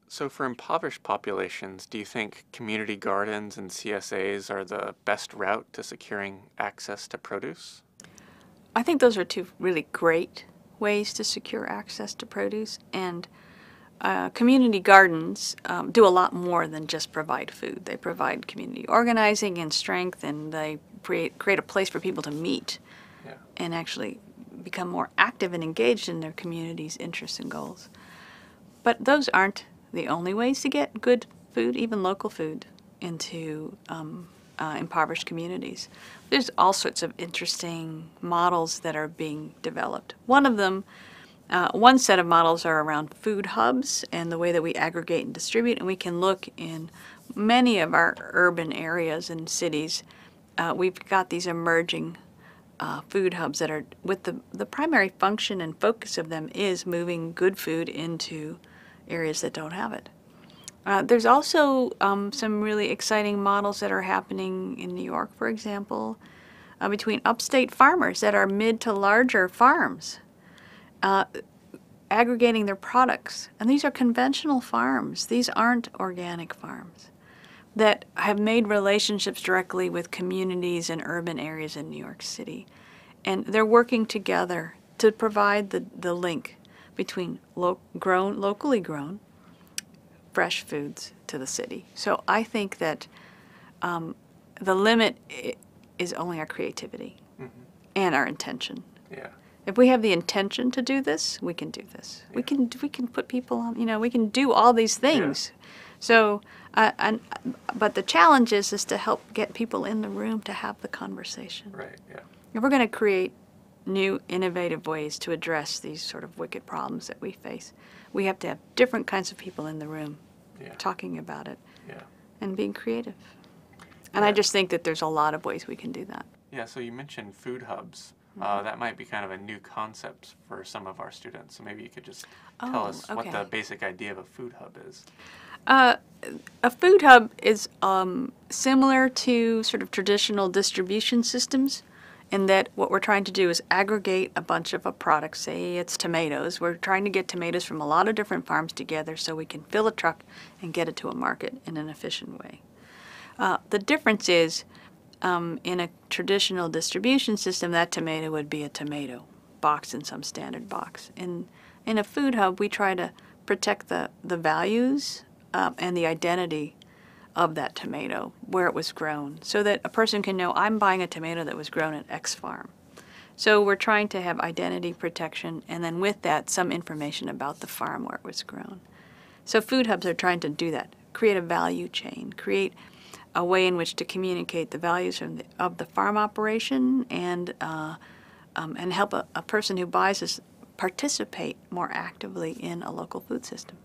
So for impoverished populations, do you think community gardens and CSAs are the best route to securing access to produce? I think those are two really great ways to secure access to produce, and community gardens do a lot more than just provide food. They provide community organizing and strength, and they create a place for people to meet Yeah. and actually become more active and engaged in their community's interests and goals. But those aren't the only ways to get good food, even local food, into impoverished communities. There's all sorts of interesting models that are being developed. One set of models are around food hubs and the way that we aggregate and distribute, and we can look in many of our urban areas and cities. We've got these emerging food hubs that are, with the primary function and focus of them is moving good food into areas that don't have it. There's also some really exciting models that are happening in New York, for example, between upstate farmers that are mid to larger farms, aggregating their products. And these are conventional farms. These aren't organic farms that have made relationships directly with communities and urban areas in New York City. And they're working together to provide the link between locally grown fresh foods to the city. So I think that the limit is only our creativity and our intention. Yeah. If we have the intention to do this, we can do this. Yeah. We can put people on, we can do all these things. Yeah. So, but the challenge is to help get people in the room to have the conversation. Right, yeah. If we're going to create new, innovative ways to address these sort of wicked problems that we face, we have to have different kinds of people in the room talking about it and being creative. And I just think that there's a lot of ways we can do that. Yeah, so you mentioned food hubs. That might be kind of a new concept for some of our students. So maybe you could just tell us what the basic idea of a food hub is. A food hub is similar to sort of traditional distribution systems in that what we're trying to do is aggregate a bunch of a product. Say it's tomatoes. We're trying to get tomatoes from a lot of different farms together so we can fill a truck and get it to a market in an efficient way. The difference is in a traditional distribution system, that tomato would be a tomato box in some standard box. In a food hub, we try to protect the values and the identity of that tomato, where it was grown, so that a person can know, I'm buying a tomato that was grown at X farm. So we're trying to have identity protection, and then with that, some information about the farm where it was grown. So food hubs are trying to do that, create a value chain, create a way in which to communicate the values of the farm operation and help a person who buys this participate more actively in a local food system.